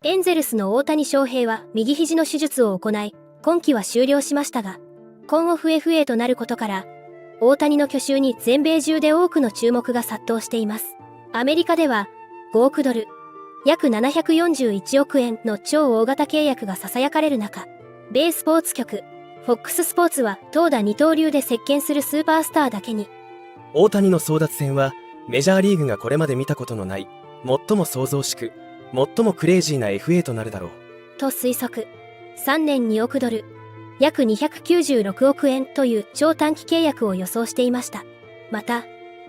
エンゼルスの大谷翔平は右肘の手術を行い、今季は終了しましたが、今オフ FA となることから、大谷の去就に全米中で多くの注目が殺到しています。アメリカでは、5億ドル、約741億円の超大型契約が囁かれる中、米スポーツ局、FOX スポーツは投打二刀流で席巻するスーパースターだけに、大谷の争奪戦はメジャーリーグがこれまで見たことのない、最も創造しく、最もクレイジーな FA となるだろう。と推測。3年2億ドル、約296億円という超短期契約を予想していました。また、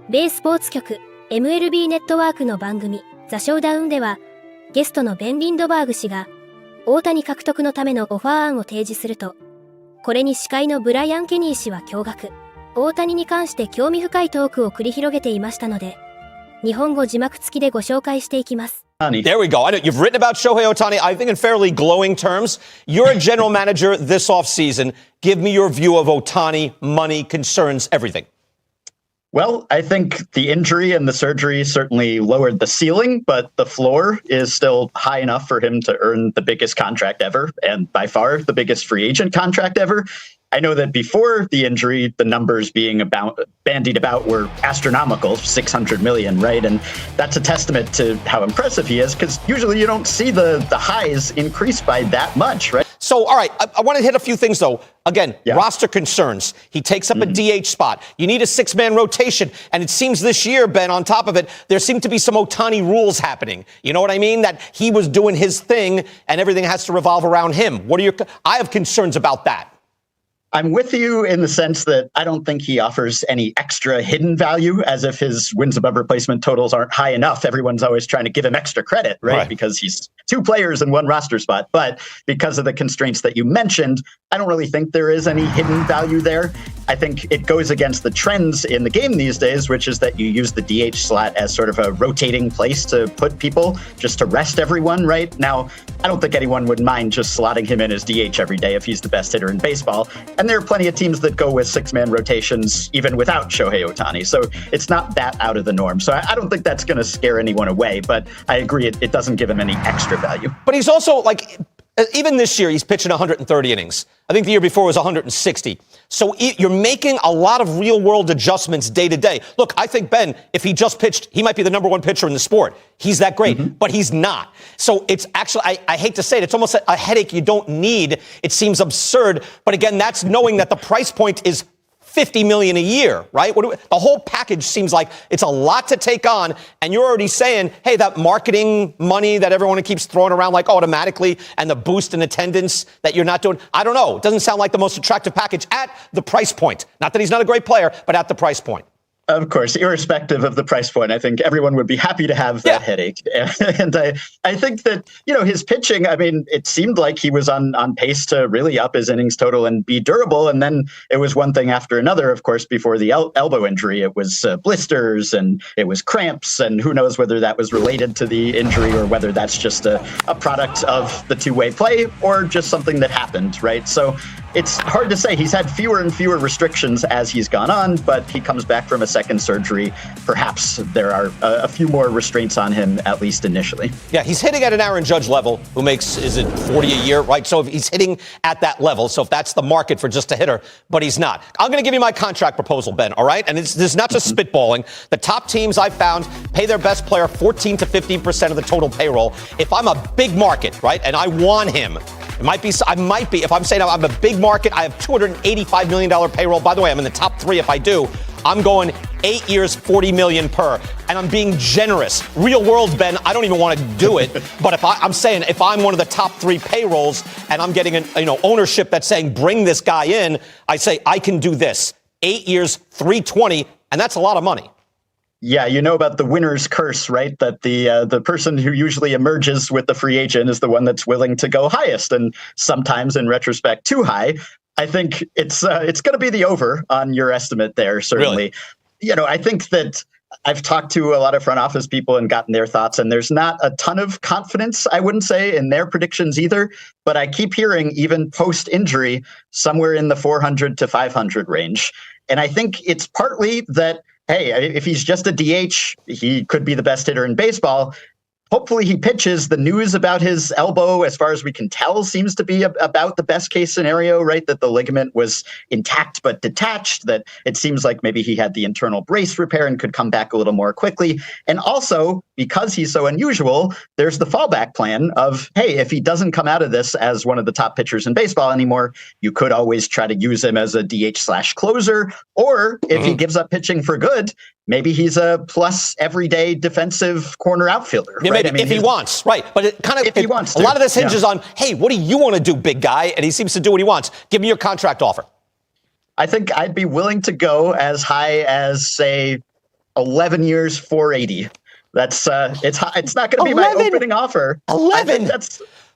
米スポーツ局、MLB ネットワークの番組、ザ・ショーダウンでは、ゲストのベン・リンドバーグ氏が、大谷獲得のためのオファー案を提示すると、これに司会のブライアン・ケニー氏は驚愕。大谷に関して興味深いトークを繰り広げていましたので、日本語字幕付きでご紹介していきます。There we go. I know you've written about Shohei Ohtani, I think in fairly glowing terms. You're a general manager this offseason. Give me your view of Ohtani, money, concerns, everything. Well, I think the injury and the surgery certainly lowered the ceiling, but the floor is still high enough for him to earn the biggest contract ever, and by far the biggest free agent contract ever. I know that before the injury, the numbers being bandied about were astronomical, 600 million, right? And that's a testament to how impressive he is, because usually you don't see the highs increase by that much, right? So, all right, I want to hit a few things, though. Again, roster concerns. He takes up a DH spot. You need a six-man rotation. And it seems this year, Ben, on top of it, there seem to be some Ohtani rules happening. You know what I mean? That he was doing his thing and everything has to revolve around him. I have concerns about that. I'm with you in the sense that I don't think he offers any extra hidden value, as if his wins above replacement totals aren't high enough. Everyone's always trying to give him extra credit, right? Because he's two players in one roster spot. But because of the constraints that you mentioned, I don't really think there is any hidden value there. I think it goes against the trends in the game these days, which is that you use the DH slot as sort of a rotating place to put people, just to rest everyone, right? Now, I don't think anyone would mind just slotting him in as DH every day if he's the best hitter in baseball. And there are plenty of teams that go with six-man rotations even without Shohei Ohtani. So it's not that out of the norm. So I don't think that's going to scare anyone away. But I agree, it doesn't give him any extra value. But he's also, like, even this year, he's pitching 130 innings. I think the year before was 160. So you're making a lot of real-world adjustments day to day. Look, I think, Ben, if he just pitched, he might be the number one pitcher in the sport. He's that great, but he's not. So it's actually, I hate to say it, it's almost a headache you don't need. It seems absurd. But again, that's knowing that the price point is $50 million a year, right? The whole package seems like it's a lot to take on, and you're already saying, hey, that marketing money that everyone keeps throwing around like automatically and the boost in attendance that you're not doing, I don't know. It doesn't sound like the most attractive package at the price point. Not that he's not a great player, but at the price point. Of course, irrespective of the price point, I think everyone would be happy to have that headache. And I think that, his pitching, I mean, it seemed like he was on pace to really up his innings total and be durable. And then it was one thing after another, of course, before the elbow injury. It was blisters and it was cramps. And who knows whether that was related to the injury or whether that's just a product of the two-way play or just something that happened, right? So it's hard to say. He's had fewer and fewer restrictions as he's gone on, but he comes back from a second surgery. Perhaps there are a few more restraints on him, at least initially. Yeah, he's hitting at an Aaron Judge level, who makes, is it 40 a year, right? So if he's hitting at that level, so if that's the market for just a hitter, but he's not. I'm going to give you my contract proposal, Ben, all right? And this is not just spitballing. The top teams I've found pay their best player 14 to 15% of the total payroll. If I'm a big market, right, and I want him, I might be, if I'm saying I'm a big market, I have $285 million payroll. By the way, I'm in the top three if I do. I'm going 8 years, $40 million per, and I'm being generous. Real world, Ben, I don't even want to do it, but I'm saying if I'm one of the top three payrolls and I'm getting ownership that's saying bring this guy in, I say I can do this. 8 years, $320, and that's a lot of money. Yeah, you know about the winner's curse, right? That the person who usually emerges with the free agent is the one that's willing to go highest, and sometimes, in retrospect, too high. I think it's going to be the over on your estimate there, certainly. Really? I think that I've talked to a lot of front office people and gotten their thoughts, and there's not a ton of confidence, I wouldn't say, in their predictions either. But I keep hearing, even post-injury, somewhere in the 400 to 500 range. And I think it's partly that, hey, if he's just a DH, he could be the best hitter in baseball. hopefully he pitches. The news about his elbow, as far as we can tell, seems to be about the best case scenario, right? That the ligament was intact but detached, that it seems like maybe he had the internal brace repair and could come back a little more quickly. And also, because he's so unusual, there's the fallback plan of, hey, if he doesn't come out of this as one of the top pitchers in baseball anymore, you could always try to use him as a DH/closer. Or if he gives up pitching for good, maybe he's a plus everyday defensive corner outfielder. Yeah, right? maybe if he wants, right? But it kind of if he wants a lot of this hinges on, hey, what do you want to do, big guy? And he seems to do what he wants. Give me your contract offer. I think I'd be willing to go as high as, say, 11 years, 480. That's it's not going to be my opening offer. 11.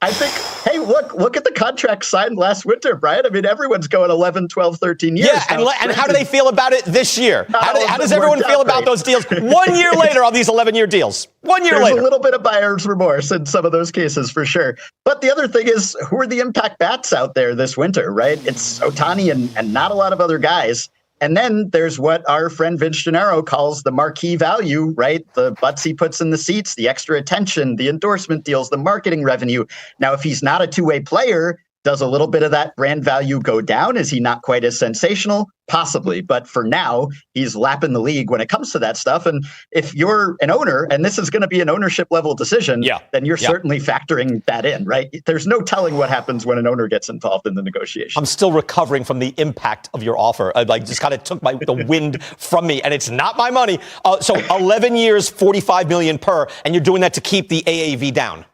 I think, hey, look at the contract signed last winter, Brian. I mean, everyone's going 11, 12, 13 years. Yeah, and how do they feel about it this year? How does everyone feel about those deals 1 year later on these 11-year deals? 1 year later. There's a little bit of buyer's remorse in some of those cases for sure. But the other thing is, who are the impact bats out there this winter, right? It's Ohtani and not a lot of other guys. And then there's what our friend Vince Gennaro calls the marquee value, right? The butts he puts in the seats, the extra attention, the endorsement deals, the marketing revenue. Now, if he's not a two-way player, does a little bit of that brand value go down? Is he not quite as sensational? Possibly. But for now, he's lapping the league when it comes to that stuff. And if you're an owner, and this is going to be an ownership level decision, then you're certainly factoring that in, right? There's no telling what happens when an owner gets involved in the negotiation. I'm still recovering from the impact of your offer. I just kind of took the wind from me, and it's not my money. So 11 years, $45 million per, and you're doing that to keep the AAV down.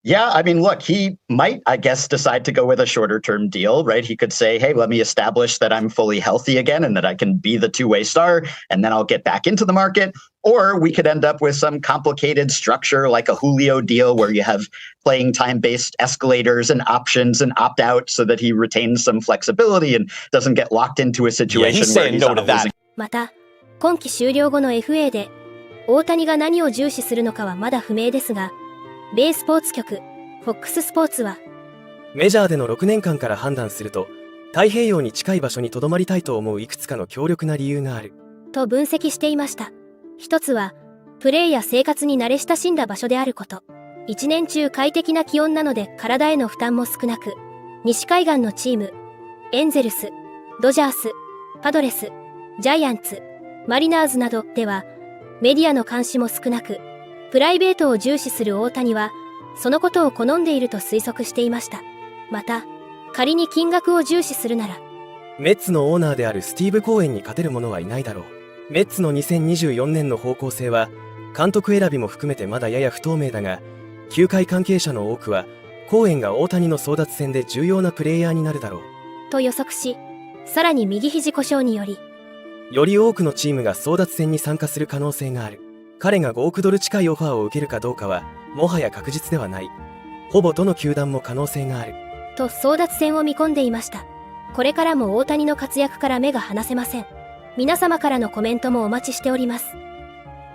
Yeah, I mean, look, he might, I guess, decide to go with a shorter term deal, right? He could say, hey, let me establish that I'm fully healthy again and that I can be the two-way star, and then I'll get back into the market. Or we could end up with some complicated structure like a Julio deal where you have playing time-based escalators and options and opt-out so that he retains some flexibility and doesn't get locked into a situation where he's on a losing. また、今季終了後の FA で、大谷が何を重視するのかはまだ不明ですが、米スポーツ局、FOX スポーツは、メジャーでの6年間から判断すると、太平洋に近い場所に留まりたいと思ういくつかの強力な理由がある。と分析していました。一つは、プレーや生活に慣れ親しんだ場所であること。一年中快適な気温なので体への負担も少なく、西海岸のチーム、エンゼルス、ドジャース、パドレス、ジャイアンツ、マリナーズなどでは、メディアの監視も少なく、プライベートを重視する大谷は、そのことを好んでいると推測していました。また、仮に金額を重視するなら、メッツのオーナーであるスティーブ・コーエンに勝てる者はいないだろう。メッツの2024年の方向性は、監督選びも含めてまだやや不透明だが、球界関係者の多くは、コーエンが大谷の争奪戦で重要なプレイヤーになるだろう。と予測し、さらに右肘故障により、より多くのチームが争奪戦に参加する可能性がある。彼が5億ドル近いオファーを受けるかどうかはもはや確実ではない。ほぼどの球団も可能性がある。と争奪戦を見込んでいました。これからも大谷の活躍から目が離せません。皆様からのコメントもお待ちしております。